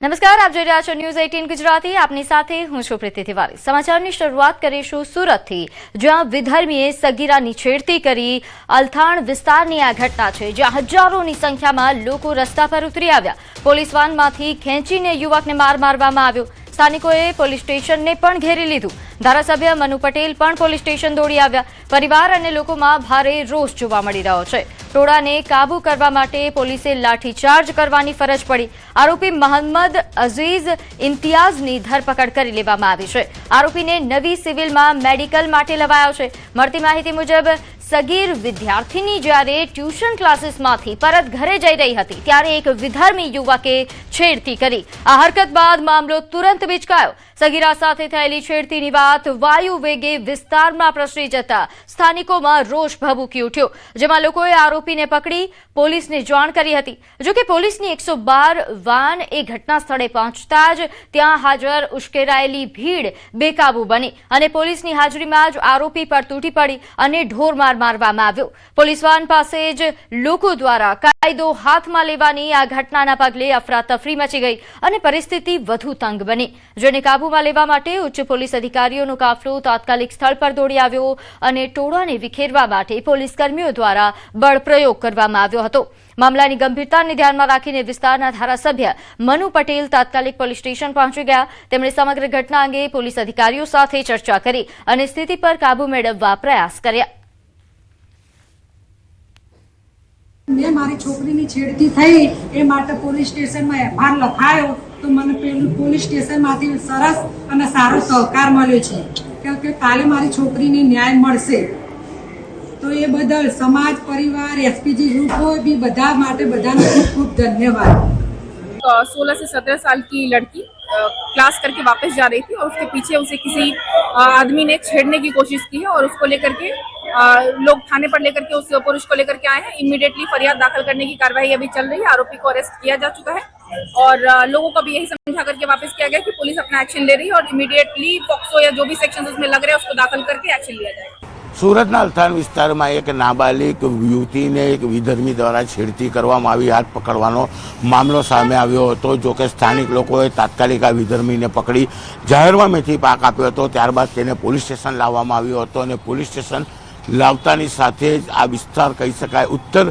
નમસ્કાર, આપ જોઈ રહ્યા છો ન્યૂઝ 18 ગુજરાતી। આપની સાથે હું છું પ્રીતિ તિવારી। સમાચારની શરૂઆત કરીશું સુરતથી, જ્યાં વિધર્મીએ સગીરાની છેડતી કરી। અલથાણ વિસ્તારની આ ઘટના છે, જ્યાં હજારોની સંખ્યામાં લોકો રસ્તા પર ઉતરી આવ્યા। પોલીસ વાનમાંથી ખેંચીને યુવકને માર મારવામાં આવ્યો। સ્થાનિકોએ પોલીસ સ્ટેશનને પણ ઘેરી લીધું। ધારાસભ્ય મનુ પટેલ પણ પોલીસ સ્ટેશન દોડી આવ્યા। પરિવાર અને લોકોમાં ભારે રોષ જોવા મળી રહ્યો છે। ટોળાને કાબુ કરવા માટે પોલીસે લાઠીચાર્જ કરવાની ફરજ પડી। આરોપી મોહમ્મદ અઝીઝ ઇમ્તિયાઝની ધરપકડ કરી લેવામાં આવી છે। આરોપીને નવી સિવિલમાં મેડિકલ માટે લવાયો છે। મળતી માહિતી મુજબ સગીર વિદ્યાર્થીની જ્યારે ટ્યુશન ક્લાસીસમાંથી પરત ઘરે જઈ રહી હતી, ત્યારે એક વિધર્મી યુવકે છેડતી કરી। આ હરકત બાદ મામલો તુરંત વિચકાયો। સગીરા સાથે થયેલી છેડતીની વાત વાયુ વેગે વિસ્તારમાં પ્રસરી જતા સ્થાનિકોમાં રોષ ભભૂકી ઉઠ્યો, જેમાં લોકોએ આરોપીને પકડી પોલીસને જાણ કરી હતી। જોકે પોલીસની 112 વાન એ ઘટના સ્થળે પહોંચતા જ ત્યાં હાજર ઉશ્કેરાયેલી ભીડ બેકાબુ બની અને પોલીસની હાજરીમાં જ આરોપી પર તૂટી પડી અને ઢોરમાર મારવામાં આવ્યો। પોલીસ વાન પાસે જ લોકો દ્વારા કાયદો હાથમાં લેવાની આ ઘટનાના પગલે અફરાતફરી મચી ગઈ અને પરિસ્થિતિ વધુ તંગ બની, જેને કાબૂમાં લેવા માટે ઉચ્ચ પોલીસ અધિકારીઓનો કાફલો તાત્કાલિક સ્થળ પર દોડી આવ્યો અને ટોળાને વિખેરવા માટે પોલીસ કર્મીઓ દ્વારા બળ પ્રયોગ કરવામાં આવ્યો હતો। મામલાની ગંભીરતાને ધ્યાનમાં રાખીને વિસ્તારના ધારાસભ્ય મનુ પટેલ તાત્કાલિક પોલીસ સ્ટેશન પહોંચી ગયા। તેમણે સમગ્ર ઘટના અંગે પોલીસ અધિકારીઓ સાથે ચર્ચા કરી અને સ્થિતિ પર કાબુ મેળવવા પ્રયાસ કર્યા। મેં મારી છોકરીની છેડતી થઈ એ માટે પોલીસ સ્ટેશનમાં એફઆઈઆર લખાયો તો મને પેલું પોલીસ સ્ટેશનમાંથી સરસ અને સારો સહકાર મળ્યો છે કે કાલે મારી છોકરીને ન્યાય મળશે। તો એ બદલ સમાજ, પરિવાર, એસપીજી ગ્રુપ હોય भी બધા માટે બધાને ખૂબ ખૂબ ધન્યવાદ। 16 से 17 साल की लड़की क्लास करके वापस जा रही थी और उसके पीछे उसे किसी आदमी ने छेड़ने की कोशिश की है और उसको लेकर के लोग थाने पर लेकर के उस पुरुष को लेकर के आए हैं। इमीडिएटली फरियाद दाखिल करने की कार्रवाई अभी चल रही है। आरोपी को अरेस्ट किया जा चुका है और लोगों को भी यही समझा करके वापस किया गया कि पुलिस अपना एक्शन ले रही है और इमीडिएटली पॉक्सो या जो भी सेक्शन उसमें लग रहे हैं उसको दाखिल करके एक्शन लिया जाएगा। સુરતના અલથાણ વિસ્તારમાં એક નાબાલિગ યુવતીને એક વિધર્મી દ્વારા છેડતી કરવામાં આવી, હાથ પકડવાનો મામલો સામે આવ્યો હતો। જો કે સ્થાનિક લોકોએ તાત્કાલિક આ વિધર્મીને પકડી જાહેરમાં મેથી પાક આપ્યો હતો। ત્યારબાદ તેને પોલીસ સ્ટેશન લાવવામાં આવ્યો હતો અને પોલીસ સ્ટેશન લાવતાની સાથે જ આ વિસ્તાર કહી શકાય ઉત્તર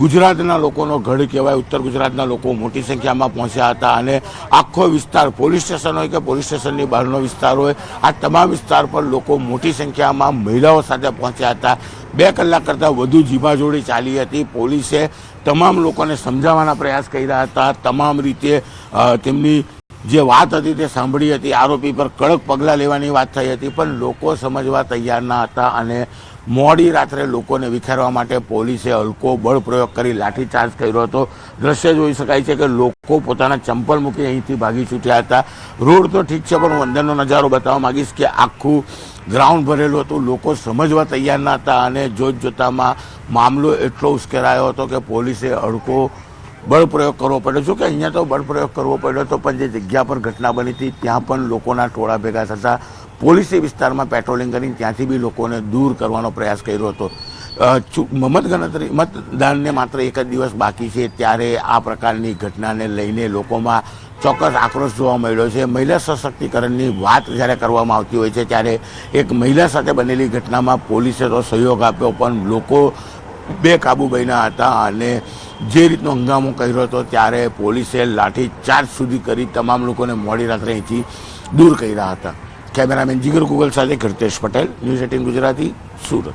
ગુજરાતના લોકોનો ગઢ કહેવાય। ઉત્તર ગુજરાતના લોકો મોટી સંખ્યામાં પહોંચ્યા હતા અને આખો વિસ્તાર, પોલીસ સ્ટેશન હોય કે પોલીસ સ્ટેશનની બહારનો વિસ્તાર હોય, આ તમામ વિસ્તાર પર લોકો મોટી સંખ્યામાં મહિલાઓ સાથે પહોંચ્યા હતા। 2 કલાક કરતાં વધુ જીભાજોડી ચાલી હતી। પોલીસે તમામ લોકોને સમજાવવાના પ્રયાસ કર્યા હતા, તમામ રીતે તેમની જે વાત હતી તે સાંભળી હતી। આરોપી પર કડક પગલાં લેવાની વાત થઈ હતી, પણ લોકો સમજવા તૈયાર ન હતા અને મોડી રાત્રે લોકોને વિખેરવા માટે પોલીસે હલકો બળ પ્રયોગ કરી લાઠીચાર્જ કર્યો હતો। દ્રશ્ય જોઈ શકાય છે કે લોકો પોતાના ચંપલ મૂકી અહીંથી ભાગી છૂટ્યા હતા। રોડ તો ઠીક છે, પણ હું અંદરનો નજારો બતાવવા માંગીશ કે આખું ગ્રાઉન્ડ ભરેલું હતું। લોકો સમજવા તૈયાર ન હતા અને જોતજોતામાં મામલો એટલો ઉશ્કેરાયો હતો કે પોલીસે હલકો બળ પ્રયોગ કરવો પડ્યો। જો કે અહીંયા તો બળ પ્રયોગ કરવો પડ્યો હતો, પણ જે જગ્યા પર ઘટના બની હતી ત્યાં પણ લોકોના ટોળા ભેગા થતા પોલીસે વિસ્તારમાં પેટ્રોલિંગ કરીને ત્યાંથી બી લોકોને દૂર કરવાનો પ્રયાસ કર્યો હતો। મતદાનને માત્ર 1 જ દિવસ બાકી છે, ત્યારે આ પ્રકારની ઘટનાને લઈને લોકોમાં ચોક્કસ આક્રોશ જોવા મળ્યો છે। મહિલા સશક્તિકરણની વાત જ્યારે કરવામાં આવતી હોય છે, ત્યારે એક મહિલા સાથે બનેલી ઘટનામાં પોલીસે તો સહયોગ આપ્યો, પણ લોકો બેકાબુ બન્યા હતા અને જે રીતનો હંગામો કર્યો હતો ત્યારે પોલીસે લાઠીચાર્જ સુધી કરી તમામ લોકોને મોડી રાત્રે અહીંથી દૂર કર્યા હતા। કેમેરામેન જીગર ગુગલ સાથે કીર્તેશ પટેલ, ન્યૂઝ 18 ગુજરાતી, સુરત।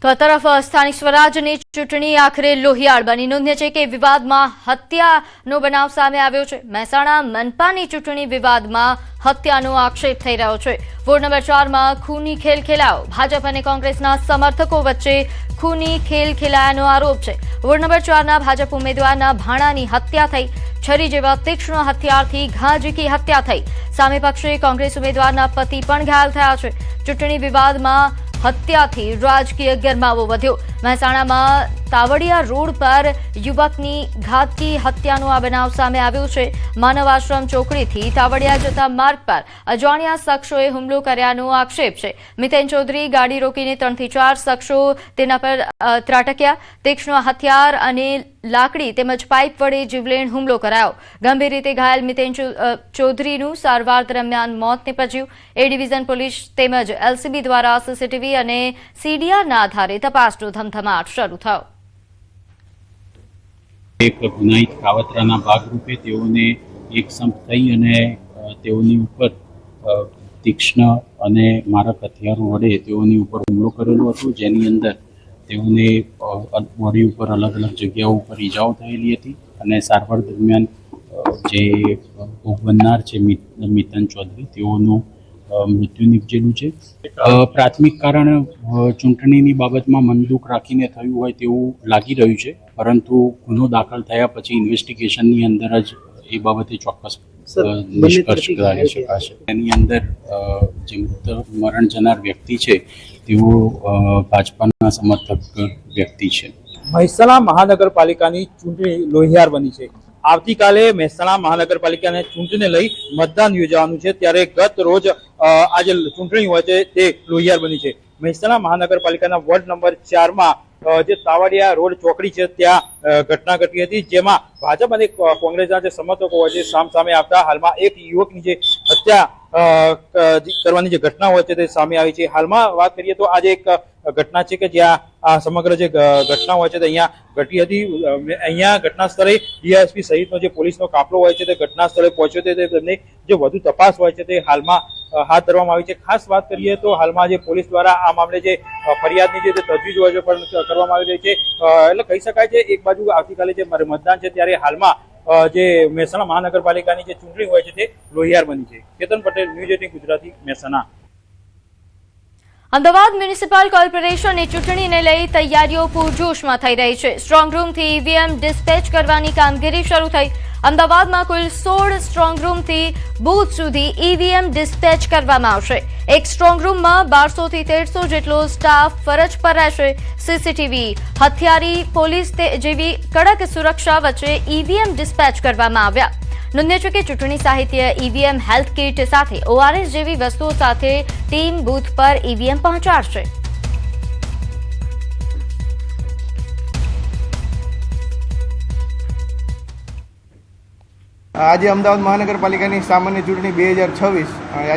તો આ તરફ સ્થાનિક સ્વરાજની ચૂંટણી આખરે લોહિયાળ બની। નોંધ્ય છે કે વિવાદમાં હત્યાનો બનાવ સામે આવ્યો છે। મહેસાણા મનપાની ચૂંટણી વિવાદમાં હત્યાનો આક્ષેપ થઈ રહ્યો છે। વોર્ડ નંબર 4માં ખૂની ખેલ ખેલાયો। ભાજપ અને કોંગ્રેસના સમર્થકો વચ્ચે ખૂની ખેલ ખેલાયાનો આરોપ છે। વોર્ડ નંબર 4ના ભાજપ ઉમેદવારના ભાણાની હત્યા થઈ। છરી જેવા તીક્ષ્ણ હથિયારથી ઘા ઝીકી હત્યા થઈ। સામે પક્ષે કોંગ્રેસ ઉમેદવારના પતિ પણ ઘાયલ થયા છે। ચૂંટણી વિવાદમાં હત્યાથી રાજકીય ગરમાવો વધ્યો। મહેસાણામાં તાવડિયા રોડ પર યુવકની ઘાતકી હત્યાનો આ બનાવ સામે આવ્યો છે. માનવ આશ્રમ ચોકડીથી તાવડિયા જતા માર્ગ પર અજાણ્યા શખ્સોએ હુમલો કર્યાનો આક્ષેપ છે. મિતેન ચૌધરી ગાડી રોકીને 3 થી 4 શખ્સો તેના પર ત્રાટક્યા. તીક્ષ્ણ હથિયાર અને લાકડી તેમજ પાઇપ વડે જીવલેણ હુમલો કરાયો. ગંભીર રીતે ઘાયલ મિતેન ચૌધરીનું સારવાર દરમિયાન મોત નીપજ્યું. એ ડિવિઝન પોલીસ તેમજ એલસીબી દ્વારા સીસીટીવી અને સીડીઆરના આધારે તપાસનો ધમધમાટ શરૂ થયો. એક ગુનાહિત કાવતરાના ભાગરૂપે તેઓને એકસંપ થઈ અને તેઓની ઉપર તીક્ષ્ણ અને મારક હથિયારો વડે તેઓની ઉપર હુમલો કરેલો હતો, જેની અંદર તેઓને બોડી ઉપર અલગ અલગ જગ્યાઓ ઉપર ઈજાઓ થયેલી હતી અને સારવાર દરમિયાન જે ભોગ બનનાર છે મિતન ચૌધરી તેઓનું મૃત્યુ નીપજેલું છે. પ્રાથમિક કારણ ચૂંટણીની બાબતમાં મનદુખ રાખીને થયું હોય તેવું લાગી રહ્યું છે, પરંતુ ગુનો દાખલ થયા પછી ઇન્વેસ્ટિગેશનની અંદર જ એ બાબતે ચોક્કસ નિષ્કર્ષ કાઢી શકાશે. એની અંદર જે મરણ જનાર વ્યક્તિ છે તેઓ ભાજપાના સમર્થક વ્યક્તિ છે. મહેસાણા મહાનગરપાલિકાની ચૂંટણી લોહિયાર બની છે. આવતીકાલે મહેસાણા મહાનગરપાલિકાની ચૂંટણીને લઈ મતદાન યોજવાનું છે, ત્યારે ગત રોજ આ જે ચૂંટણી હોય છે તે લોહિયાર બની છે. મહેસાણા મહાનગરપાલિકાના વોર્ડ નંબર 4માં જે તાવડિયા રોડ ચોકડી છે ત્યાં ઘટના ઘટી હતી, જેમાં ભાજપ અને કોંગ્રેસના જે સમર્થકો હોય છે સામે આવતા હાલમાં એક યુવકની જે હત્યા કરવાની જે ઘટના હોય છે તે સામે આવી છે. હાલમાં વાત કરીએ તો આજે એક ઘટના છે કે જ્યાં આ સમગ્ર જે ઘટના હોય છે તે અહીંયા ઘટી હતી. અહીંયા ઘટના સ્થળે ડીએસપી સહિતનો જે પોલીસનો કાફલો હોય છે તે ઘટના સ્થળે પહોંચ્યો છે. તેમની જે વધુ તપાસ હોય છે તે હાલમાં હાથ ધરવામાં આવી છે. ખાસ વાત કરીએ તો હાલમાં જે પોલીસ દ્વારા આ મામલે જે ફરિયાદની જે તજવીજ હોય છે પણ કરવામાં આવી રહી છે. એટલે કહી શકાય છે એક બાજુ આવતીકાલે જે મતદાન છે ત્યારે હાલમાં જે મહેસાણા મહાનગરપાલિકાની જે ચૂંટણી હોય છે તે લોહિયાર બની છે. કેતન પટેલ, ન્યૂઝ 18 ગુજરાતી, મહેસાણા. અમદાવાદ મ્યુનિસિપલ કોર્પોરેશનની ચૂંટણીને લઈ તૈયારીઓ પૂરજોશમાં થઈ રહી છે. સ્ટ્રોંગ રૂમથી ઈવીએમ ડિસ્પેચ કરવાની કામગીરી શરૂ થઈ. અમદાવાદમાં કુલ 16 સ્ટ્રોંગ રૂમથી બૂથ સુધી ઈવીએમ ડિસ્પેચ કરવામાં આવશે. એક સ્ટ્રોંગ રૂમમાં 1200 થી 1300 જેટલો સ્ટાફ ફરજ પર રહેશે. સીસીટીવી, હથિયારી, પોલીસ જેવી કડક સુરક્ષા વચ્ચે ઈવીએમ ડિસ્પેચ કરવામાં આવ્યા. નોંધ્ય છે કે ચૂંટણી સાહિત્ય, ઈવીએમ હેલ્થ કિટ સાથે ઓઆરએસ જેવી વસ્તુઓ સાથે ટીમ બૂથ પર ઈવીએમ પહોંચાડશે. આજે અમદાવાદ મહાનગરપાલિકાની સામાન્ય ચૂંટણી 2026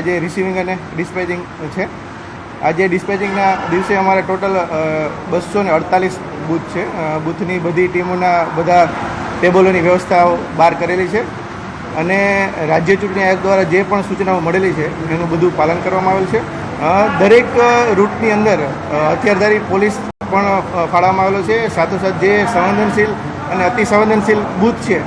આજે રિસીવિંગ અને ડિસ્પેચિંગ છે. આજે ડિસ્પેચિંગના દિવસે અમારે ટોટલ 248 બૂથ છે. બૂથની બધી ટીમોના બધા ટેબલોની વ્યવસ્થાઓ બહાર કરેલી છે અને રાજ્ય ચૂંટણી આયોગ દ્વારા જે પણ સૂચનાઓ મળેલી છે એનું બધું પાલન કરવામાં આવેલ છે. દરેક રૂટની અંદર હથિયારધારી પોલીસ પણ ફાળવવામાં આવેલો છે. સાથોસાથ જે સંવેદનશીલ અને અતિ સંવેદનશીલ બૂથ છે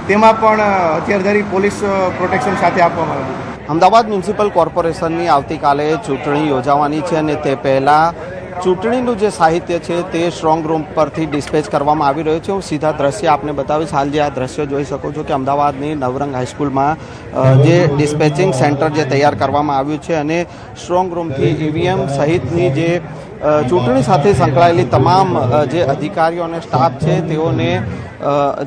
તેમાં પણ હથિયારધારી પોલીસ પ્રોટેક્શન સાથે આપવામાં આવેલું છે. અમદાવાદ મ્યુનિસિપલ કોર્પોરેશનની આવતીકાલે ચૂંટણી યોજાવાની છે અને તે પહેલાં ચૂંટણીનું જે સાહિત્ય છે તે સ્ટ્રોંગ રૂમ પરથી ડિસ્પેચ કરવામાં આવી રહ્યું છે. હું સીધા દ્રશ્ય આપને બતાવીશ. હાલ જે આ દ્રશ્ય જોઈ શકો છો કે અમદાવાદની નવરંગ હાઈસ્કૂલમાં જે ડિસ્પેચિંગ સેન્ટર જે તૈયાર કરવામાં આવ્યું છે અને સ્ટ્રોંગ રૂમથી ઈવીએમ સહિતની જે ચૂંટણી સાથે સંકળાયેલી તમામ જે અધિકારીઓ અને સ્ટાફ છે તેઓને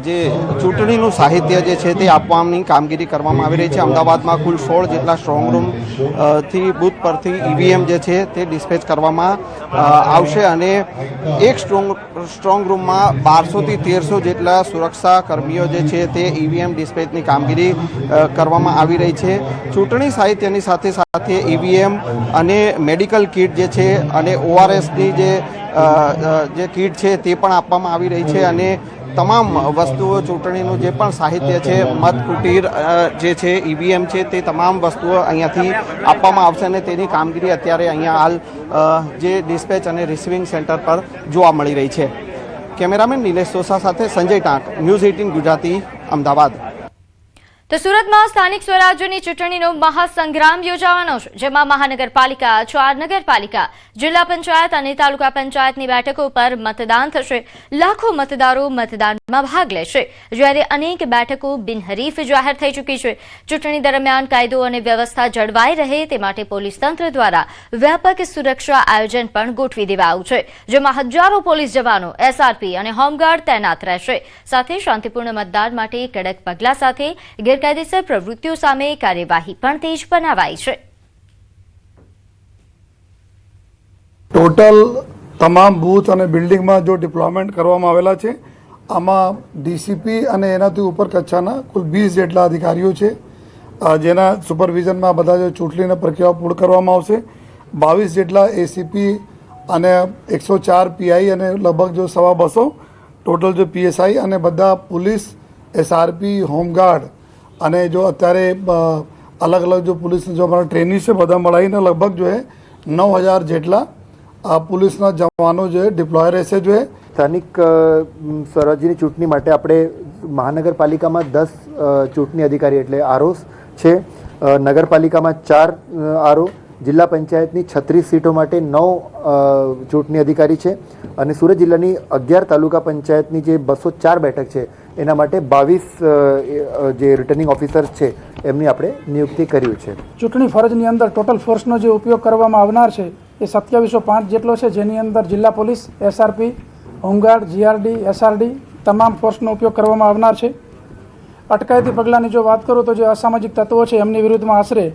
જે ચૂંટણીનું સાહિત્ય જે છે તે આપવાની કામગીરી કરવામાં આવી રહી છે. અમદાવાદમાં કુલ 16 જેટલા સ્ટ્રોંગ રૂમ થી બૂથ પરથી ઈવીએમ જે છે તે ડિસ્પેચ કરવામાં આવશે અને એક સ્ટ્રોંગ રૂમમાં 1200 થી 1300 જેટલા સુરક્ષા કર્મીઓ જે છે તે ઈવીએમ ડિસ્પેચની કામગીરી કરવામાં આવી રહી છે. ચૂંટણી સાહિત્યની સાથે સાથે ઈવીએમ અને મેડિકલ કિટ જે છે અને ઓઆરએસની જે કિટ છે તે પણ આપવામાં આવી રહી છે અને તમામ વસ્તુઓ ચૂંટણીનું જે પણ સાહિત્ય છે, મતકુટીર જે છે, ઈવીએમ છે, તે તમામ વસ્તુઓ અહીંયાથી આપવામાં આવશે અને તેની કામગીરી અત્યારે અહીંયા હાલ જે ડિસ્પેચ અને રિસીવિંગ સેન્ટર પર જોવા મળી રહી છે. કેમેરામેન નિલેશ સોસા સાથે સંજય ટાંક, ન્યૂઝ 18 ગુજરાતી, અમદાવાદ. તો સુરતમાં સ્થાનિક સ્વરાજ્યની ચૂંટણીનો મહાસંગ્રામ યોજાવાનો છે, જેમાં મહાનગરપાલિકા, 4 નગરપાલિકા, જિલ્લા પંચાયત અને તાલુકા પંચાયતની બેઠકો પર મતદાન થશે. લાખો મતદારો મતદાનમાં ભાગ લેશે, જ્યારે અનેક બેઠકો બિનહરીફ જાહેર થઈ ચૂકી છે. ચૂંટણી દરમિયાન કાયદો અને વ્યવસ્થા જળવાઈ રહે તે માટે પોલીસ તંત્ર દ્વારા વ્યાપક સુરક્ષા આયોજન પણ ગોઠવી દેવાયું છે, જેમાં હજારો પોલીસ જવાનો, એસઆરપી અને હોમગાર્ડ તૈનાત રહેશે. સાથે શાંતિપૂર્ણ મતદાન માટે કડક પગલાં સાથે ગેરકાયદેસર પ્રવૃત્તિઓ સામે કાર્યવાહી પણ તેજ બનાવાઈ છે. ટોટલ તમામ બૂથ અને બિલ્ડિંગમાં જો ડિપ્લોયમેન્ટ કરવામાં આવેલા છે, આમાં ડીસીપી અને એનાથી ઉપર કક્ષાના કુલ 20 જેટલા અધિકારીઓ છે, જેના સુપરવિઝનમાં બધા જે ચૂંટણીની પ્રક્રિયાઓ પૂર્ણ કરવામાં આવશે. 22 જેટલા એસીપી અને 104 પીઆઈ અને લગભગ જો 250 ટોટલ જો પીએસઆઈ અને બધા પોલીસ, એસઆરપી, હોમગાર્ડ અને જો અત્યારે અલગ અલગ જો પોલીસની જો અમારા ટ્રેનિંગ છે, બધા મળીને લગભગ જો 9000 જેટલા પોલીસના જવાનો જો ડિપ્લોય રહેશે. જો સ્થાનિક સ્વરાજ્યની ચૂંટણી માટે આપણે મહાનગરપાલિકામાં 10 ચૂંટણી અધિકારી એટલે આરઓસ છે, નગરપાલિકામાં 4 આરઓ, જિલ્લા પંચાયતની 36 સીટો માટે 9 ચૂંટણી અધિકારી છે અને સુરત જિલ્લાની 11 તાલુકા પંચાયતની જે 204 બેઠક છે એના માટે 22 જે રિટર્નિંગ ઓફિસર્સ છે એમની આપણે નિયુક્તિ કર્યું છે. ચૂંટણી ફરજની અંદર ટોટલ ફોર્સનો જે ઉપયોગ કરવામાં આવનાર છે એ 2705 જેટલો છે, જેની અંદર જિલ્લા police, SRP, home guard, GRD, SRD તમામ ફોર્સનો ઉપયોગ કરવામાં આવનાર છે. અટકાયતી પગલાંની જો વાત કરું તો જે અસામાજિક તત્વો છે એમની વિરુદ્ધમાં આશરે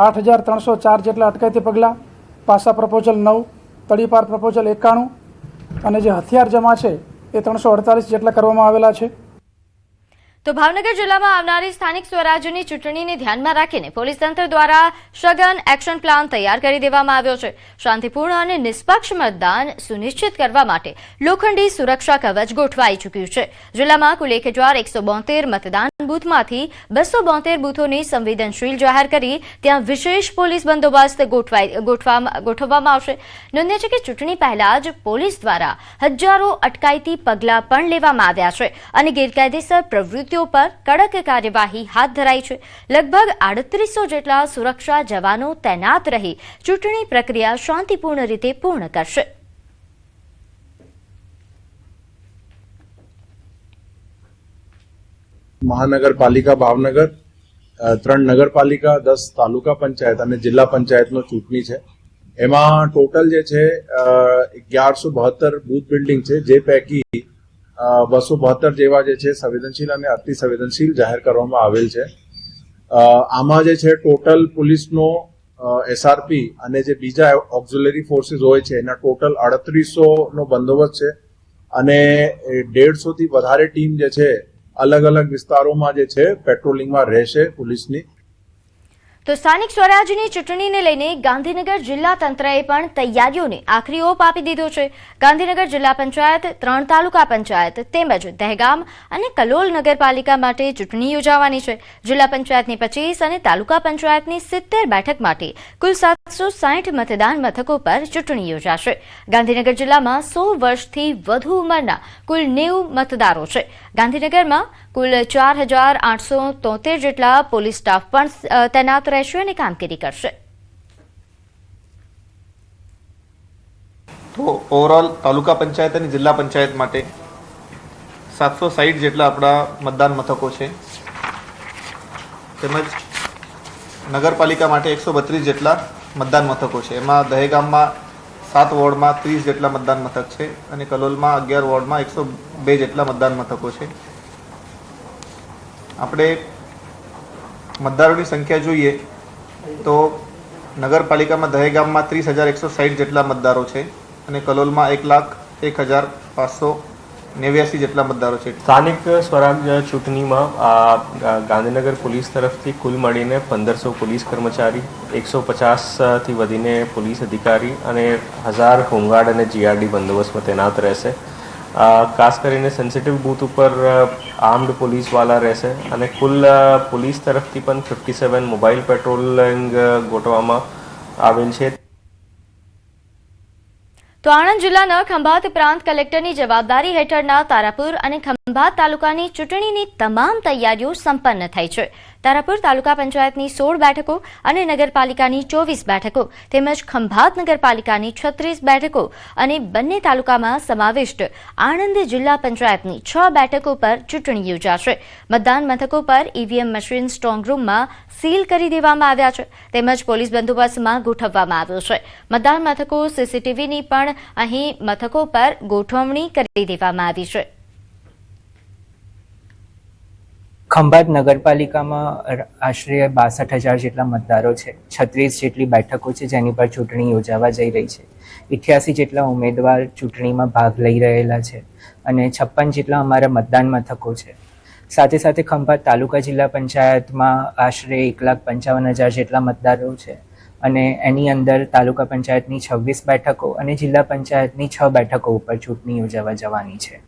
8304 જેટલા અટકાયતી પગલાં, પાસા પ્રપોઝલ 9, તડીપાર પ્રપોઝલ 91 અને જે હથિયાર જમા છે એ 348 જેટલા કરવામાં આવેલા છે. તો ભાવનગર જિલ્લામાં આવનારી સ્થાનિક સ્વરાજ્યની ચૂંટણીને ધ્યાનમાં રાખીને પોલીસ તંત્ર દ્વારા સઘન એક્શન પ્લાન તૈયાર કરી દેવામાં આવ્યો છે. શાંતિપૂર્ણ અને નિષ્પક્ષ મતદાન સુનિશ્ચિત કરવા માટે લોખંડી સુરક્ષા કવચ ગોઠવાઈ ચૂક્યું છે. જિલ્લામાં કુલ 1172 મતદાન બૂથમાંથી 272 બૂથોને સંવેદનશીલ જાહેર કરી ત્યાં વિશેષ પોલીસ બંદોબસ્ત ગોઠવવામાં આવશે. નોંધ્ય છે કે ચૂંટણી પહેલા જ પોલીસ દ્વારા હજારો અટકાયતી પગલાં પણ લેવામાં આવ્યા છે અને ગેરકાયદેસર પ્રવૃત્તિ પર કડક કાર્યવાહી હાથ ધરાઈ છે. લગભગ 3800 જેટલા સુરક્ષા જવાનો તૈનાત રહી ચૂંટણી પ્રક્રિયા શાંતિપૂર્ણ રીતે પૂર્ણ કરશે. મહાનગરપાલિકા ભાવનગર, 3 નગરપાલિકા, 10 તાલુકા પંચાયત અને જિલ્લા પંચાયતનો ચૂંટણી છે. એમાં ટોટલ જે છે 1172 બૂથ બિલ્ડિંગ છે, જે પૈકી 272 જેવા જે છે સંવેદનશીલ અને અતિ સંવેદનશીલ જાહેર કરવામાં આવેલ છે. આમાં જે છે ટોટલ પોલીસનો એસઆરપી અને જે બીજા ઓક્ઝિલરી ફોર્સીસ હોય છે એના ટોટલ 3800 નો બંદોબસ્ત છે અને 150 થી વધારે ટીમ જે છે અલગ અલગ વિસ્તારોમાં જે છે પેટ્રોલિંગમાં રહેશે પોલીસની. તો સ્થાનિક સ્વરાજ્યની ચૂંટણીને લઈને ગાંધીનગર જિલ્લા તંત્રએ પણ તૈયારીઓને આખરી ઓપ આપી દીધો છે. ગાંધીનગર જિલ્લા પંચાયત, 3 તાલુકા પંચાયત તેમજ દહેગામ અને કલોલ નગરપાલિકા માટે ચૂંટણી યોજાવાની છે. જિલ્લા પંચાયતની 25 અને તાલુકા પંચાયતની 70 બેઠક માટે કુલ 760 મતદાન મથકો પર ચૂંટણી યોજાશે. ગાંધીનગર જિલ્લામાં 100 વર્ષથી વધુ ઉંમરના કુલ 90 મતદારો છે. ગાંધીનગરમાં કુલ 4873 જેટલા પોલીસ સ્ટાફ પણ તૈનાત રહેશે અને કામગીરી કરશે. તો ઓવરઓલ તાલુકા પંચાયત અને જિલ્લા પંચાયત માટે 760 જેટલા આપણા મતદાન મથકો છે, તેમજ નગરપાલિકા માટે 132 જેટલા મતદાન મથકો છે. એમાં દહેગામમાં 7 વોર્ડમાં 30 જેટલા મતદાન મથક છે અને કલોલમાં 11 વોર્ડમાં 102 જેટલા મતદાન મથકો છે. આપણે મતદારોની સંખ્યા જોઈએ તો નગરપાલિકામાં દહેગામમાં 30,160 જેટલા મતદારો છે અને કલોલમાં 1,01,589 જેટલા મતદારો છે. સ્થાનિક સ્વરાજ્ય ચૂંટણીમાં ગાંધીનગર પોલીસ તરફથી કુલ મળીને 1500 પોલીસ કર્મચારી, 150 થી વધીને પોલીસ અધિકારી અને 1000 હોમગાર્ડ અને જીઆરડી બંદોબસ્તમાં તૈનાત રહેશે. ખાસ કરીને સેન્સિટિવ બૂથ ઉપર આર્મ્ડ પોલીસવાળા રહેશે અને કુલ પોલીસ તરફથી પણ 57 મોબાઈલ પેટ્રોલિંગ ગોઠવવામાં આવેલ છે. તો આણંદ જિલ્લાના ખંભાત પ્રાંત કલેક્ટરની જવાબદારી હેઠળના તારાપુર અને ખંભાત તાલુકાની ચૂંટણીની તમામ તૈયારીઓ સંપન્ન થઈ છે. તારાપુર તાલુકા પંચાયતની 16 બેઠકો અને નગરપાલિકાની 24 બેઠકો તેમજ ખંભાત નગરપાલિકાની 36 બેઠકો અને બંને તાલુકામાં સમાવિષ્ટ આણંદ જિલ્લા પંચાયતની 6 બેઠકો પર ચૂંટણી યોજાશે. મતદાન મથકો પર ઈવીએમ મશીન સ્ટ્રોંગ રૂમમાં સીલ કરી દેવામાં આવ્યા છે તેમજ પોલીસ બંદોબસ્તમાં ગોઠવવામાં આવ્યો છે. મતદાન મથકો સીસીટીવીની પણ અહીં મથકો પર ગોઠવણી કરી દેવામાં આવી છે. ખંભાત નગરપાલિકામાં આશરે 62,000 જેટલા મતદારો છે. 36 જેટલી બેઠકો છે જેની પર ચૂંટણી યોજાવા જઈ રહી છે. 88 જેટલા ઉમેદવાર ચૂંટણીમાં ભાગ લઈ રહેલા છે અને 56 જેટલા અમારા મતદાન મથકો છે. સાથે સાથે ખંભાત તાલુકા જિલ્લા પંચાયતમાં આશરે 1,55,000 જેટલા મતદારો છે અને એની અંદર તાલુકા પંચાયતની 26 બેઠકો અને જિલ્લા પંચાયતની 6 બેઠકો ઉપર ચૂંટણી યોજાવા જવાની છે.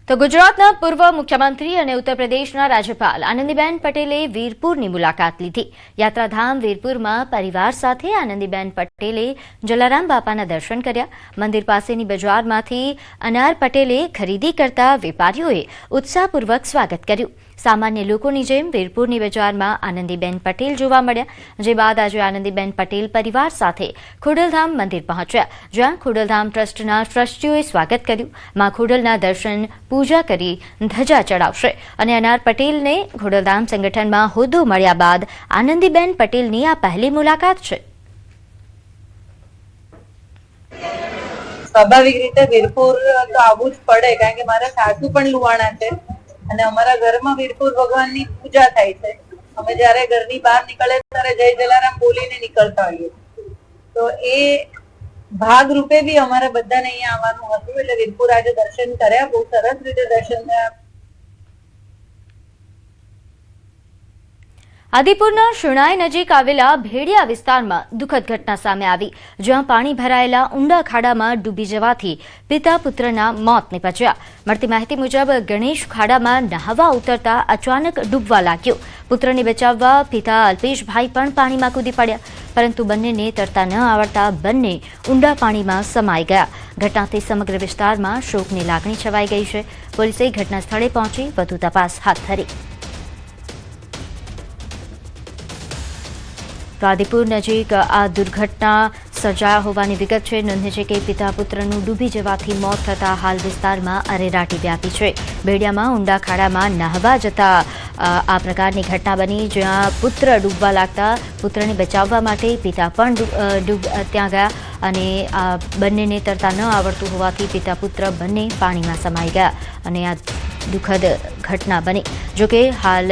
તો ગુજરાતના પૂર્વ મુખ્યમંત્રી અને ઉત્તર પ્રદેશના રાજ્યપાલ આનંદીબેન પટેલે વીરપુરની મુલાકાત લીધી. યાત્રાધામ વીરપુરમાં પરિવાર સાથે આનંદીબેન પટેલે જલારામ બાપાના દર્શન કર્યા. મંદિર પાસેની બજારમાંથી અનાર પટેલે ખરીદી કરતા વેપારીઓએ ઉત્સાહપૂર્વક સ્વાગત કર્યું. સામાન્ય લોકોની જેમ વીરપુરની બજારમાં આનંદીબેન પટેલ જોવા મળ્યા. જે બાદ આજે આનંદીબેન પટેલ પરિવાર સાથે ખોડલધામ મંદિર પહોંચ્યા જ્યાં ખોડલધામ ટ્રસ્ટના ટ્રસ્ટીઓએ સ્વાગત કર્યું. મા ખોડલના દર્શન પૂજા કરી ધજા ચડાવશે અને અનાર પટેલને ખોડલધામ સંગઠનમાં હોદ્દો મળ્યા બાદ આનંદીબેન પટેલની આ પહેલી મુલાકાત છે. સ્વાભાવિક રીતે વીરપુર તો આવવું જ પડે કારણ કે મારા સાસુ પણ લુહાણા છે અને અમારા ઘરમાં વીરપુર ભગવાનની પૂજા થાય છે. અમે જયારે ઘરની બહાર નીકળે ત્યારે જય જલારામ બોલીને નીકળતા હોઈએ. તો એ ભાગ રૂપે બી અમારે બધાને અહીંયા આવવાનું હતું એટલે વીરપુર આજે દર્શન કર્યા. બહુ સરસ રીતે દર્શન થયા. આદિપુરના શિણાઈ નજીક આવેલા ભેડિયા વિસ્તારમાં દુઃખદ ઘટના સામે આવી જ્યાં પાણી ભરાયેલા ઊંડા ખાડામાં ડૂબી જવાથી પિતા પુત્રના મોત નીપજ્યા. મળતી માહિતી મુજબ ગણેશ ખાડામાં નહાવા ઉતરતા અચાનક ડૂબવા લાગ્યો. પુત્રને બચાવવા પિતા અલ્પેશભાઈ પણ પાણીમાં કૂદી પડ્યા પરંતુ બંનેને તરતા ન આવડતા બંને ઊંડા પાણીમાં સમાઈ ગયા. ઘટનાથી સમગ્ર વિસ્તારમાં શોકની લાગણી છવાઈ ગઈ છે. પોલીસે ઘટના સ્થળે પહોંચી વધુ તપાસ હાથ ધરી. આદિપુર નજીક આ દુર્ઘટના સર્જાયા હોવાની વિગત છે. નોંધે છે કે પિતા પુત્રનું ડૂબી જવાથી મોત થતા હાલ વિસ્તારમાં અરેરાટી વ્યાપી છે. બેડિયામાં ઊંડા ખાડામાં નહાવા જતા આ પ્રકારની ઘટના બની જ્યાં પુત્ર ડૂબવા લાગતા પુત્રને બચાવવા માટે પિતા પણ ત્યાં ગયા અને આ બંનેને તરતા ન આવડતું હોવાથી પિતા પુત્ર બંને પાણીમાં સમાઈ ગયા અને આ દુઃખદ ઘટના બની. જોકે હાલ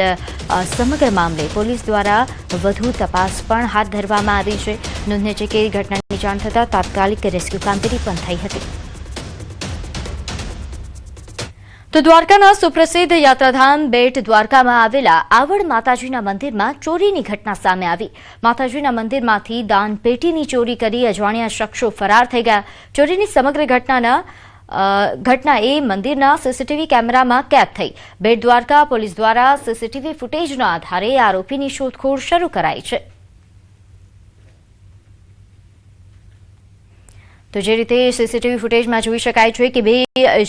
સમગ્ર મામલે પોલીસ દ્વારા વધુ તપાસ પણ હાથ ધરવામાં આવી છે. નોંધનીય છે કે ઘટનાની જાણ થતાં તાત્કાલિક રેસ્ક્યુ કામગીરી પણ થઈ હતી. તો દ્વારકાના સુપ્રસિદ્ધ યાત્રાધામ બેટ દ્વારકામાં આવેલા આવડ માતાજીના મંદિરમાં ચોરીની ઘટના સામે આવી. માતાજીના મંદિરમાંથી દાન પેટીની ચોરી કરી અજાણ્યા શખ્સો ફરાર થઈ ગયા. ચોરીની સમગ્ર ઘટના એ મંદિરના સીસીટીવી કેમેરામાં કેદ થઈ. બેટ દ્વારકા પોલીસ દ્વારા સીસીટીવી ફૂટેજના આધારે આરોપીની શોધખોળ શરૂ કરાઈ છે. તો જે રીતે સીસીટીવી ફૂટેજમાં જોઈ શકાય છે કે બે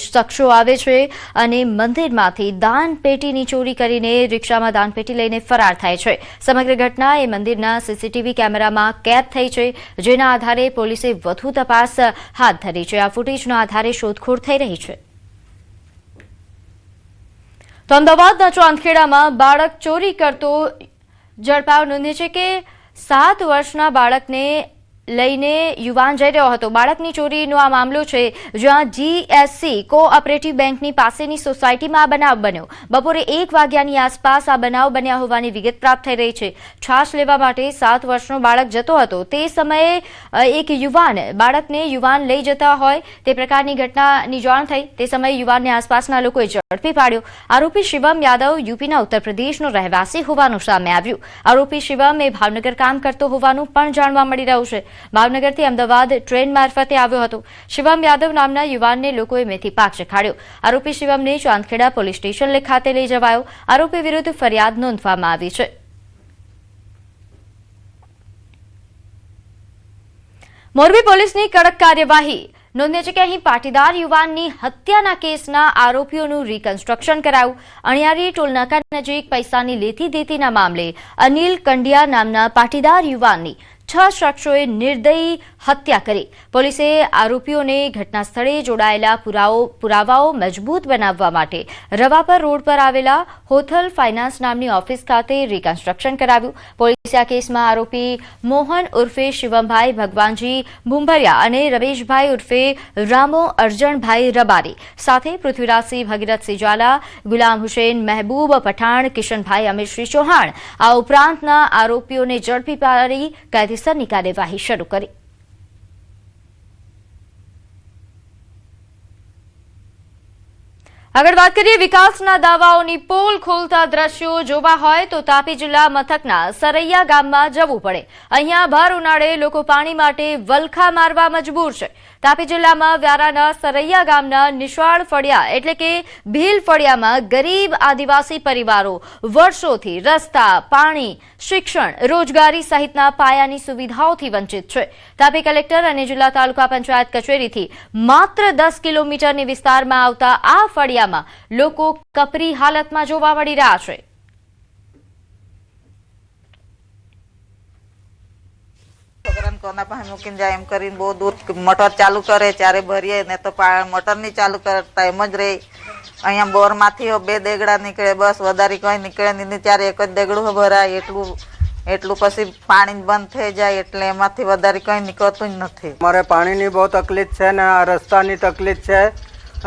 શખ્સો આવે છે અને મંદિરમાંથી દાન પેટીની ચોરી કરીને રિક્ષામાં દાન પેટી લઈને ફરાર થાય છે. સમગ્ર ઘટના એ મંદિરના સીસીટીવી કેમેરામાં કેદ થઈ છે જેના આધારે પોલીસે વધુ તપાસ હાથ ધરી છે. આ ફૂટેજના આધારે શોધખોળ થઈ રહી છે. તો અમદાવાદના ચાંદખેડામાં બાળક ચોરી કરતો ઝડપાયો. નોંધે છે કે 7 વર્ષના બાળકને લઈને યુવાન જઈ રહ્યો હતો. બાળકની ચોરીનો આ મામલો છે જ્યાં જીએસસી કોઓપરેટિવ બેંકની પાસેની સોસાયટીમાં આ બનાવ બન્યો. બપોરે 1 વાગ્યાની આસપાસ આ બનાવ બન્યા હોવાની વિગત પ્રાપ્ત થઈ રહી છે. છાશ લેવા માટે 7 વર્ષનો બાળક જતો હતો. તે સમયે એક બાળકને યુવાન લઈ જતા હોય તે પ્રકારની ઘટનાની જાણ થઈ. તે સમયે યુવાનને આસપાસના લોકોએ ઝડપી પાડ્યો. આરોપી શિવમ યાદવ યુપીના ઉત્તર પ્રદેશનો રહેવાસી હોવાનું સામે આવ્યું. આરોપી શિવમ એ ભાવનગર કામ કરતો હોવાનું પણ જાણવા મળી રહ્યું છે. ભાવનગરથી અમદાવાદ ટ્રેન મારફતે આવ્યો હતો. શિવમ યાદવ નામના યુવાનને લોકોએ મેથી પાક ચખાડ્યો. આરોપી શિવમને ચાંદખેડા પોલીસ સ્ટેશન ખાતે લઈ જવાયો. આરોપી વિરુદ્ધ ફરિયાદ નોંધવામાં આવી છે. મોરબી પોલીસની કડક કાર્યવાહી નોંધ્ય છે કે અહીં પાટીદાર યુવાનની હત્યાના કેસના આરોપીઓનું રિકન્સ્ટ્રક્શન કરાયું. અણિયારી ટોલનાકા નજીક પૈસાની લેતી દેતીના મામલે અનિલ કંડિયા નામના પાટીદાર યુવાનની 6 શખ્સોએ નિર્દયી હત્યા કરી. પોલીસે આરોપીઓને ઘટના સ્થળે જોડાયેલા પુરાવાઓ મજબૂત બનાવવા માટે રવાપર રોડ પર આવેલા હોથલ ફાઇનાન્સ નામની ઓફિસ ખાતે રિકન્સ્ટ્રક્શન કરાવ્યું. પોલીસે આ કેસમાં આરોપી મોહન ઉર્ફે શિવમભાઈ ભગવાનજી ભુંભરિયા અને રમેશભાઈ ઉર્ફે રામો અર્જણભાઈ રબારી સાથે પૃથ્વીરાજસિંહ ભગીરથસિંહ ઝાલા, ગુલામ હુસેન મહેબૂબ પઠાણ, કિશનભાઈ અમીરસિંહ ચૌહાણ આ ઉપરાંતના આરોપીઓને ઝડપી પાડી કાયદેસરની કાર્યવાહી શરૂ કરી. આગળ વાત કરીએ વિકાસના દાવાઓની પોલ ખોલતા દ્રશ્યો જોવા હોય તો તાપી જિલ્લા મથકના સરૈયા ગામમાં જવું પડે. અહીંયા ભર ઉનાળે લોકો પાણી માટે વલખા મારવા મજબૂર છે. તાપી જિલ્લામાં વ્યારાના સરૈયા ગામના નિશાળ ફળિયા એટલે કે ભીલ ફળિયામાં ગરીબ આદિવાસી પરિવારો વર્ષોથી રસ્તા, પાણી, શિક્ષણ, રોજગારી સહિતના પાયાની સુવિધાઓથી વંચિત છે. તાપી કલેક્ટર અને જિલ્લા તાલુકા પંચાયત કચેરીથી માત્ર 10 કિલોમીટરની વિસ્તારમાં આવતા આ ફળિયામાં લોકો કપરી હાલતમાં જોવા મળી રહ્યા છે. કોના પાસે મૂકીને જાય એમ કરીને બહુ દૂર મોટર ચાલુ કરે ત્યારે ભરીએ ને તો મોટર નહીં ચાલુ કરતા એમ જ રહે. અહીંયા બોરમાંથી 2 દેગડા નીકળે, બસ વધારે કંઈ નીકળે નહીં. ત્યારે એક જ દેગડું ભરાય એટલું પછી પાણી બંધ થઈ જાય એટલે એમાંથી વધારે કંઈ નીકળતું જ નથી. અમારે પાણીની બહુ તકલીફ છે ને આ રસ્તાની તકલીફ છે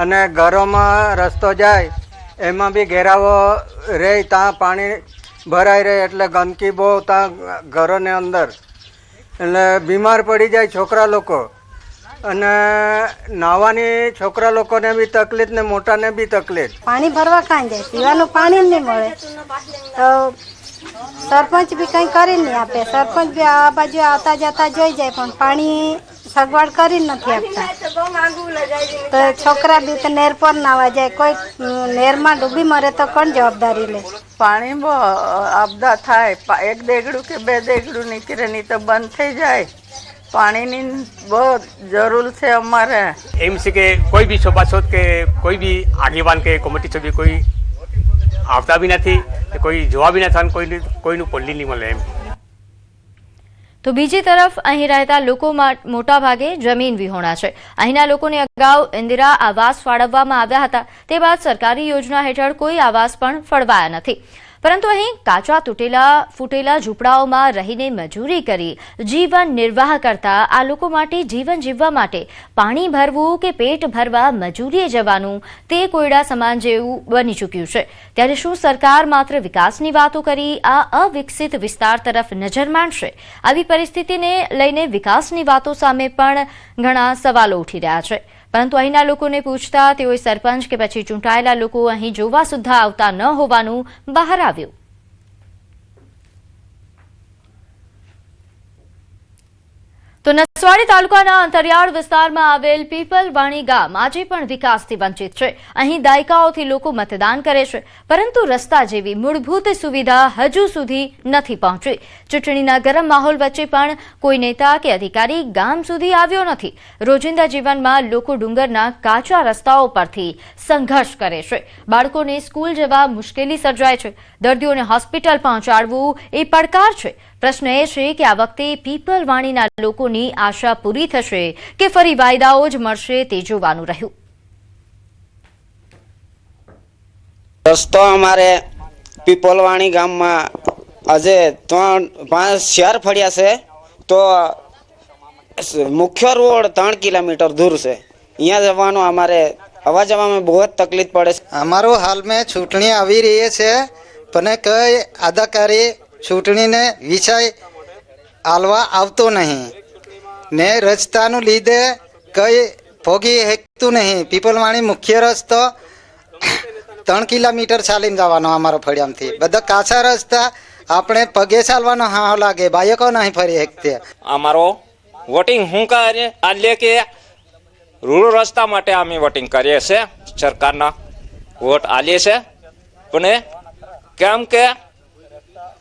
અને ઘરોમાં રસ્તો જાય એમાં બી ઘેરાવો રહે, ત્યાં પાણી ભરાઈ રહે એટલે ગંદકી બહુ ત્યાં ઘરોને અંદર એટલે બીમાર પડી જાય છોકરા લોકો અને નાવાની છોકરા લોકોને બી તકલીફ ને મોટાને બી તકલીફ. પાણી ભરવા કાં જાય, પીવાનું પાણી નહીં મળે તો સરપંચ બી કંઈ કરી નહીં આપે. સરપંચ બી આ બાજુ આવતા જતા જોઈ જાય પણ પાણી સગવડ કરી નથી આપતા. તો છોકરા બી તો નેર પર નાવા જાય, કોઈ નેરમાં ડૂબી મરે તો કોણ જવાબદારી લે? પાણી બહુ આપદા થાય, 1 દેગડું કે 2 દેગડું નીકળે નહીં તો બંધ થઈ જાય. પાણીની બહુ જરૂર છે અમારે. એમ છે કે કોઈ બી સભાસદ કે કોઈ બી આગેવાન કે કમિટી સભ્ય કોઈ આવતા બી નથી, કોઈ જોવા બી નથી, કોઈનું પલ્લી નહીં મળે એમ. તો બીજી તરફ અહીં રહેતા લોકો મોટા ભાગે જમીન વિહોણા છે. અહીંના લોકોને અગાઉ ઇન્દિરા આવાસ ફાળવવામાં આવ્યા હતા, તે બાદ સરકારી યોજના હેઠળ કોઈ આવાસ પણ ફળવાયા નથી. પરંતુ અહીં કાચા ફૂટેલા ઝૂંપડાઓમાં રહીને મજૂરી કરી જીવન નિર્વાહ કરતા આ લોકો માટે જીવન જીવવા માટે પાણી ભરવું કે પેટ ભરવા મજૂરીએ જવાનું તે કોયડા સમાન જેવું બની ચૂક્યું છે. ત્યારે શું સરકાર માત્ર વિકાસની વાતો કરી આ અવિકસિત વિસ્તાર તરફ નજર માંડશે? આવી પરિસ્થિતિને લઈને વિકાસની વાતો સામે પણ ઘણા સવાલો ઉઠી રહ્યા છે. પરંતુ અહીંના લોકોને પૂછતા તેઓએ સરપંચ કે પછી ચૂંટાયેલા લોકો અહીં જોવા સુદ્ધા આવતા ન હોવાનું બહાર આવ્યું. તો નસવાડી તાલુકાના અંતરિયાળ વિસ્તારમાં આવેલ પીપલવાણી ગામ આજે પણ વિકાસથી વંચિત છે. અહીં દાયકાઓથી લોકો મતદાન કરે છે, પરંતુ રસ્તા જેવી મૂળભૂત સુવિધા હજુ સુધી નથી પહોંચી. ચૂંટણીના ગરમ માહોલ વચ્ચે પણ કોઈ નેતા કે અધિકારી ગામ સુધી આવ્યો નથી. રોજિંદા જીવનમાં લોકો ડુંગરના કાચા રસ્તાઓ પરથી સંઘર્ષ કરે છે. બાળકોને સ્કૂલ જવા મુશ્કેલી સર્જાય છે. દર્દીઓને હોસ્પિટલ પહોંચાડવું એ પડકાર છે. પ્રશ્ન એ છે કે આ વખતે પીપલવાણીના લોકોની આશા પૂરી થશે કે ફરી વાયદાઓ જ મળશે તે જોવાનું રહ્યું. રસ્તો અમારે પીપલવાણી ગામમાં આજે 3-5-4 ફળિયા છે તો મુખ્ય રોડ 3 કિલોમીટર દૂર છે. અહીંયા જવાનું અમારે આવવા જવામાં બહુ જ તકલીફ પડે છે. અમારું હાલ મેં ચૂંટણી આવી રહી છે પણ કઈ અધિકારી ચૂંટણીને વિષય આલવા આવતો નહીં ને રસ્તાનું લીધે કઈ ભોગી હેકતું નહીં. પીપલવાણી મુખ્ય રસ્તો 3 કિલોમીટર ચાલીને જવાનો અમારો ફળિયામથી. બધા કાચા રસ્તા આપણે પગે ચાલવાનો હા લાગે, બાયકો નહીં ફરી હેકતે. અમારો વોટિંગ શું કરીએ એટલે કે રૂળ રસ્તા માટે અમે વોટિંગ કરીએ છીએ, સરકારના વોટ આલીએ છે પણ કેમ કે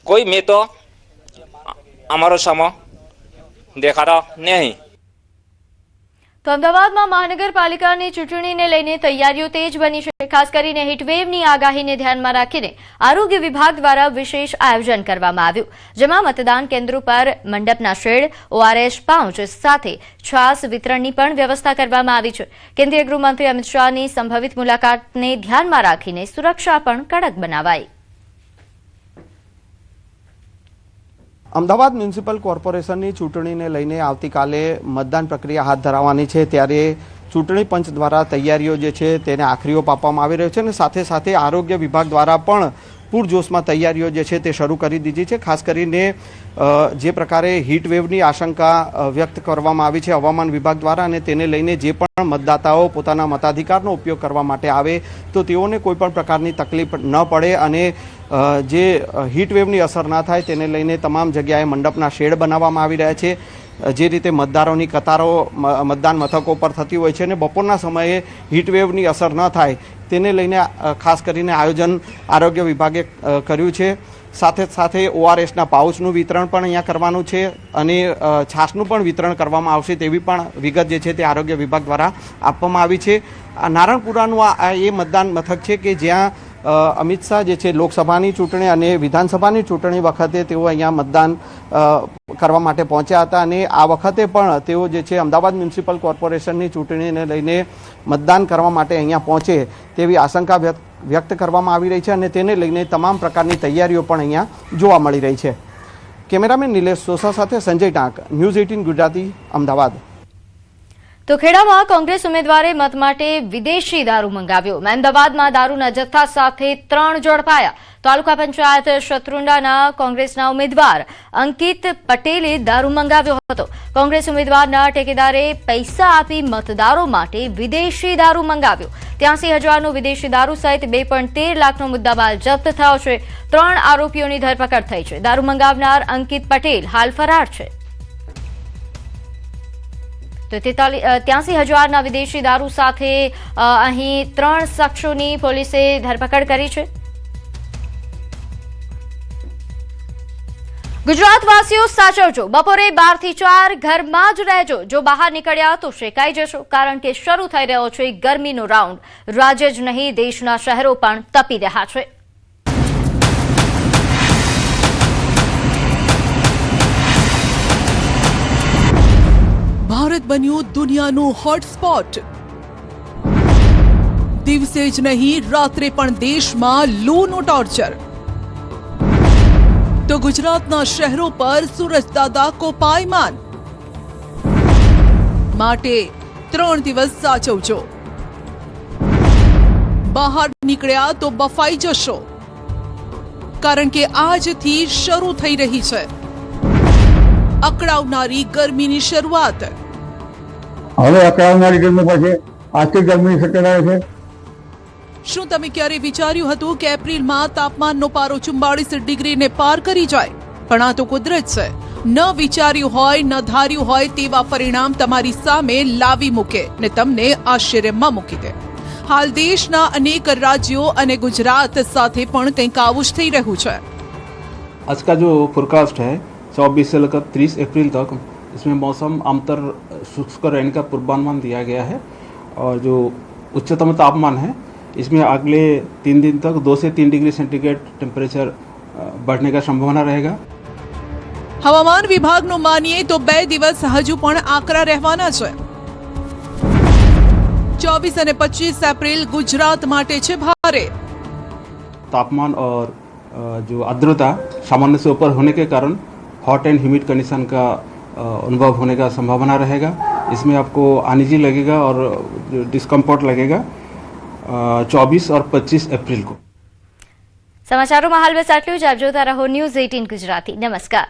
કોઈ મેં તો અમારો સમો દેખાડો નહીં. તો અમદાવાદમાં મહાનગરપાલિકાની ચૂંટણીને લઈને તૈયારીઓ તેજ બની છે. ખાસ કરીને હીટવેવની આગાહીને ધ્યાનમાં રાખીને આરોગ્ય વિભાગ દ્વારા વિશેષ આયોજન કરવામાં આવ્યું, જેમાં મતદાન કેન્દ્રો પર મંડપના શેડ, ORS પાઉચ સાથે છાસ વિતરણની પણ વ્યવસ્થા કરવામાં આવી છે. કેન્દ્રીય ગૃહમંત્રી અમિત શાહની સંભવિત મુલાકાતને ધ્યાનમાં રાખીને સુરક્ષા પણ કડક બનાવાઈ. અમદાવાદ મ્યુનિસિપલ કોર્પોરેશનની ચૂંટણીને લઈને આવતીકાલે મતદાન પ્રક્રિયા હાથ ધરાવવાની છે, ત્યારે ચૂંટણી પંચ દ્વારા તૈયારીઓ જે છે તેને આખરી ઓપ આપવામાં આવી રહ્યો છે અને સાથે સાથે આરોગ્ય વિભાગ દ્વારા પણ પૂરજોશમાં તૈયારીઓ જે છે તે શરૂ કરી દીધી છે. ખાસ કરીને જે પ્રકારે હીટવેવની આશંકા વ્યક્ત કરવામાં આવી છે હવામાન વિભાગ દ્વારા, અને તેને લઈને જે પણ મતદાતાઓ પોતાના મતાધિકારનો ઉપયોગ કરવા માટે આવે તો તેઓને કોઈ પણ પ્રકારની તકલીફ ન પડે અને જે હીટવેવની અસર ના થાય તેને લઈને તમામ જગ્યાએ મંડપના શેડ બનાવવામાં આવી રહ્યા છે. જે રીતે મતદારોની કતારો મતદાન મથકો પર થતી હોય છે અને બપોરના સમયે હીટવેવની અસર ન થાય તેને લઈને ખાસ કરીને આયોજન આરોગ્ય વિભાગે કર્યું છે. સાથે સાથે ORSના પાઉચનું વિતરણ પણ અહીંયા કરવાનું છે અને છાશનું પણ વિતરણ કરવામાં આવશે તેવી પણ વિગત જે છે તે આરોગ્ય વિભાગ દ્વારા આપવામાં આવી છે. નારણપુરાનું આ એ મતદાન મથક છે કે જ્યાં અમિત શાહ જે છે લોકસભાની ચૂંટણી અને વિધાનસભાની ચૂંટણી વખતે તેઓ અહીંયા મતદાન કરવા માટે પહોંચ્યા હતા અને આ વખતે પણ તેઓ જે છે અમદાવાદ મ્યુનિસિપલ કોર્પોરેશનની ચૂંટણીને લઈને મતદાન કરવા માટે અહીંયા પહોંચે તેવી આશંકા વ્યક્ત કરવામાં આવી રહી છે અને તેને લઈને તમામ પ્રકારની તૈયારીઓ પણ અહીંયા જોવા મળી રહી છે. કેમેરામેન નિલેશ સોસા સાથે સંજય ટાંક, ન્યૂઝ 18 ગુજરાતી, અમદાવાદ. તો ખેડામાં કોંગ્રેસ ઉમેદવારે મત માટે વિદેશી દારૂ મંગાવ્યો. અમદાવાદમાં દારૂના જથ્થા સાથે 3 ઝડપાયા. તાલુકા પંચાયત શત્રુંડાના કોંગ્રેસના ઉમેદવાર અંકિત પટેલે દારૂ મંગાવ્યો હતો. કોંગ્રેસ ઉમેદવારના ઠેકેદારે પૈસા આપી મતદારો માટે વિદેશી દારૂ મંગાવ્યો. 83,000નો વિદેશી દારૂ સહિત 2.13 લાખનો મુદ્દામાલ જપ્ત થયો છે. 3 આરોપીઓની ધરપકડ થઈ છે. દારૂ મંગાવનાર અંકિત પટેલ હાલ ફરાર છે. તો 83,000ના વિદેશી દારૂ સાથે અહીં 3 શખ્સોની પોલીસે ધરપકડ કરી છે. ગુજરાતવાસીઓ સાચવજો, બપોરે 12 થી 4 ઘરમાં જ રહેજો. જો બહાર નીકળ્યા તો શેકાઈ જશો, કારણ કે શરૂ થઈ રહ્યો છે ગરમીનો રાઉન્ડ. રાજ્ય જ નહીં, દેશના શહેરો પણ તપી રહ્યા છે. ભારત બન્યું દુનિયાનું હોટસ્પોટ. દિવસે જ નહીં, રાત્રે પણ દેશમાં લૂનું ટોર્ચર. તો ગુજરાતના શહેરો પર સૂરજદાદા કોપાયમાન. માટે 3 દિવસ સાચવજો. બહાર નીકળ્યા તો બફાઈ જશો, કારણ કે આજથી શરૂ થઈ રહી છે અકળાવનારી ગરમીની શરૂઆત. હવે અકળાવનારી ગરમી પછી આજથી ગરમીની શક્યતા છે. શું તમે ક્યારે વિચાર્યું હતું કે એપ્રિલમાં તાપમાનનો પારો 44 ડિગ્રીને પાર કરી જાય? પણ આ તો કુદરત છે. ન વિચાર્યું હોય, ન ધાર્યું હોય તેવા પરિણામ તમારી સામે લાવી મૂકે ને તમને આશ્ચર્યમાં મૂકી દે. હાલ દેશના અનેક રાજ્યો અને ગુજરાત સાથે પણ કંઈક આવું જ થઈ રહ્યું છે. आज का जो फोरकास्ट है 24 से लेकर 30 अप्रैल तक, इसमें मौसम आमतौर शुष्क रहने का पूर्वानुमान दिया गया है और जो उच्चतम तापमान है इसमें अगले 3 दिन तक 2 से 3 डिग्री सेंटीग्रेड टेम्परेचर बढ़ने का संभावना रहेगा. હવામાન વિભાગનું માનીએ તો 2 દિવસ હજુ પણ આકરા રહેવાના છે. 24 અને 25 એપ્રિલ ગુજરાત માટે છે ભારે. तापमान और जो आर्द्रता सामान्य से ऊपर होने के कारण हॉट एंड ह्यूमिड कंडीशन का अनुभव होने का संभावना रहेगा. इसमें आपको अनईजी लगेगा और डिस्कम्फर्ट लगेगा 24 और 25 अप्रैल को. સમાચારોમાં હાલ બસ આટલું જ. આપ જોતા રહો ન્યૂઝ 18 ગુજરાતી. નમસ્કાર.